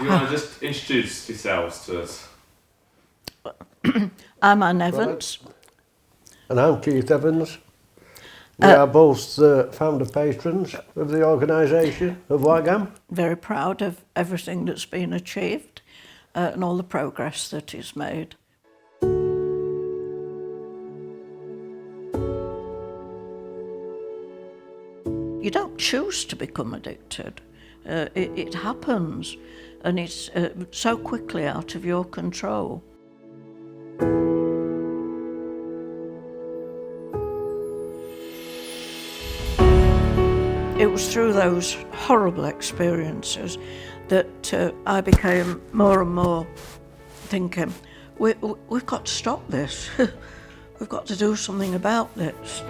Do you want to just introduce yourselves to us? I'm Anne Evans. And I'm Keith Evans. We are both the founder patrons of the organisation of Ygam. Very proud of everything that's been achieved and all the progress that is made. You don't choose to become addicted. It happens, and it's so quickly out of your control. It was through those horrible experiences that I became more and more thinking, we've got to stop this. We've got to do something about this.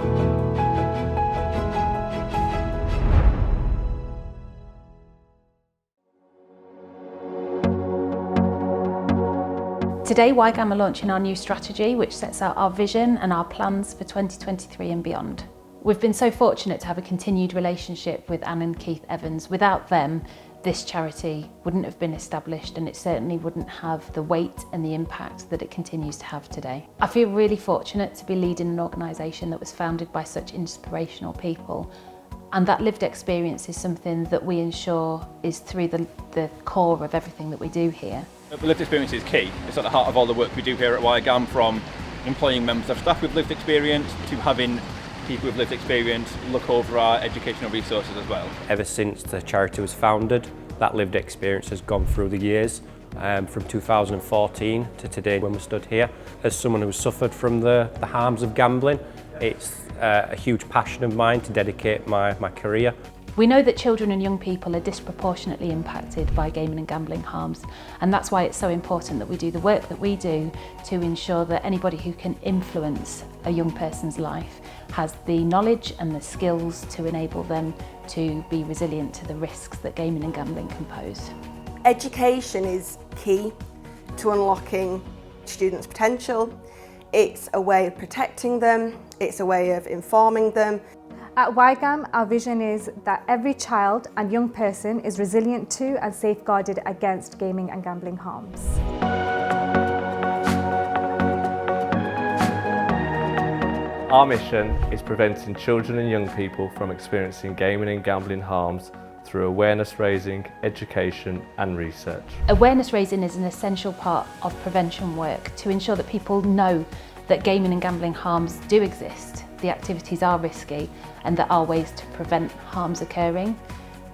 Today, Ygam are launching our new strategy, which sets out our vision and our plans for 2023 and beyond. We've been so fortunate to have a continued relationship with Anne and Keith Evans. Without them, this charity wouldn't have been established, and it certainly wouldn't have the weight and the impact that it continues to have today. I feel really fortunate to be leading an organisation that was founded by such inspirational people, and that lived experience is something that we ensure is through the core of everything that we do here. The lived experience is key. It's at the heart of all the work we do here at Ygam, from employing members of staff with lived experience to having people with lived experience look over our educational resources as well. Ever since the charity was founded, that lived experience has gone through the years, from 2014 to today when we stood here. As someone who's suffered from the harms of gambling, it's a huge passion of mine to dedicate my career. We know that children and young people are disproportionately impacted by gaming and gambling harms, and that's why it's so important that we do the work that we do to ensure that anybody who can influence a young person's life has the knowledge and the skills to enable them to be resilient to the risks that gaming and gambling can pose. Education is key to unlocking students' potential. It's a way of protecting them, it's a way of informing them. At Ygam, our vision is that every child and young person is resilient to and safeguarded against gaming and gambling harms. Our mission is preventing children and young people from experiencing gaming and gambling harms through awareness raising, education and research. Awareness raising is an essential part of prevention work to ensure that people know that gaming and gambling harms do exist, the activities are risky, and there are ways to prevent harms occurring.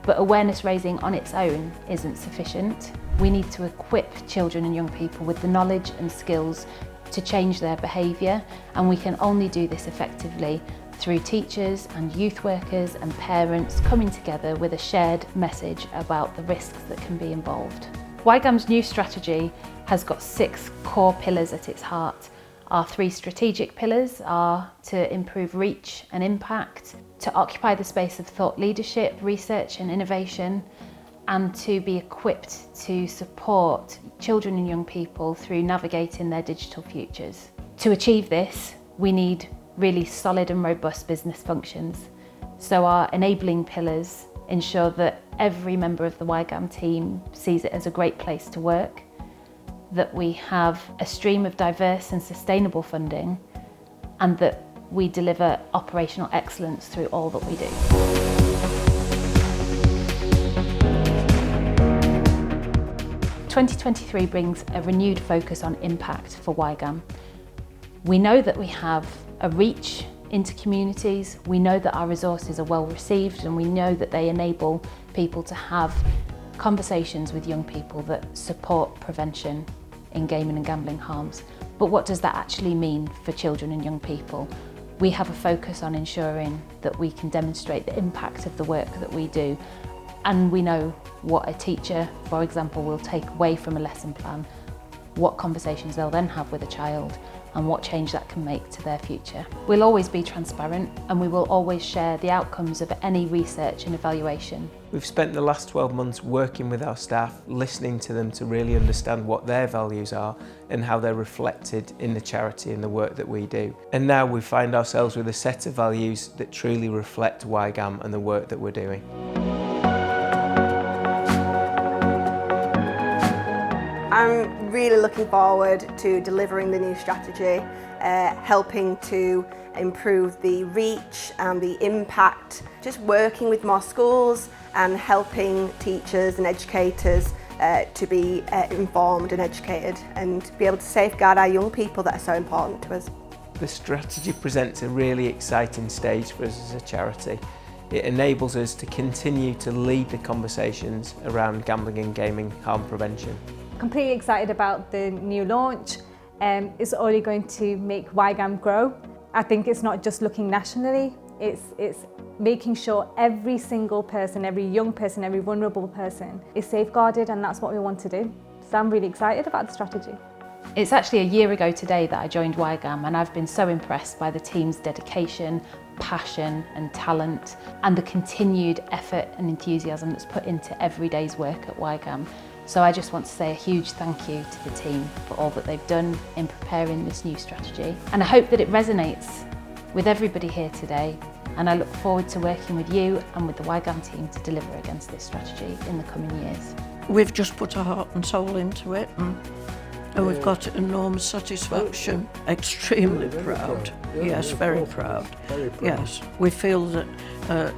But awareness raising on its own isn't sufficient. We need to equip children and young people with the knowledge and skills to change their behaviour, and we can only do this effectively through teachers and youth workers and parents coming together with a shared message about the risks that can be involved. Ygam's new strategy has got 6 core pillars at its heart. Our 3 strategic pillars are to improve reach and impact, to occupy the space of thought leadership, research and innovation, and to be equipped to support children and young people through navigating their digital futures. To achieve this, we need really solid and robust business functions. So our enabling pillars ensure that every member of the Ygam team sees it as a great place to work, that we have a stream of diverse and sustainable funding, and that we deliver operational excellence through all that we do. "2023 brings a renewed focus on impact for Ygam. We know that we have a reach into communities, we know that our resources are well received, and we know that they enable people to have conversations with young people that support prevention in gaming and gambling harms. But what does that actually mean for children and young people? We have a focus on ensuring that we can demonstrate the impact of the work that we do, and we know what a teacher, for example, will take away from a lesson plan, what conversations they'll then have with a child, and what change that can make to their future. We'll always be transparent, and we will always share the outcomes of any research and evaluation. We've spent the last 12 months working with our staff, listening to them to really understand what their values are and how they're reflected in the charity and the work that we do. And now we find ourselves with a set of values that truly reflect Ygam and the work that we're doing. I'm really looking forward to delivering the new strategy, helping to improve the reach and the impact, just working with more schools and helping teachers and educators to be informed and educated and be able to safeguard our young people that are so important to us. The strategy presents a really exciting stage for us as a charity. It enables us to continue to lead the conversations around gambling and gaming harm prevention. Completely excited about the new launch. It's only going to make Ygam grow. I think it's not just looking nationally, it's making sure every single person, every young person, every vulnerable person is safeguarded, and that's what we want to do. So I'm really excited about the strategy. It's actually a year ago today that I joined Ygam, and I've been so impressed by the team's dedication, passion and talent, and the continued effort and enthusiasm that's put into every day's work at Ygam. So I just want to say a huge thank you to the team for all that they've done in preparing this new strategy. And I hope that it resonates with everybody here today, and I look forward to working with you and with the Ygam team to deliver against this strategy in the coming years. We've just put our heart and soul into it, and we've got enormous satisfaction. Extremely proud. Yes, very proud. Very proud. Yes, we feel that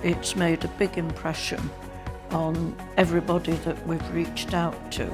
it's made a big impression on everybody that we've reached out to.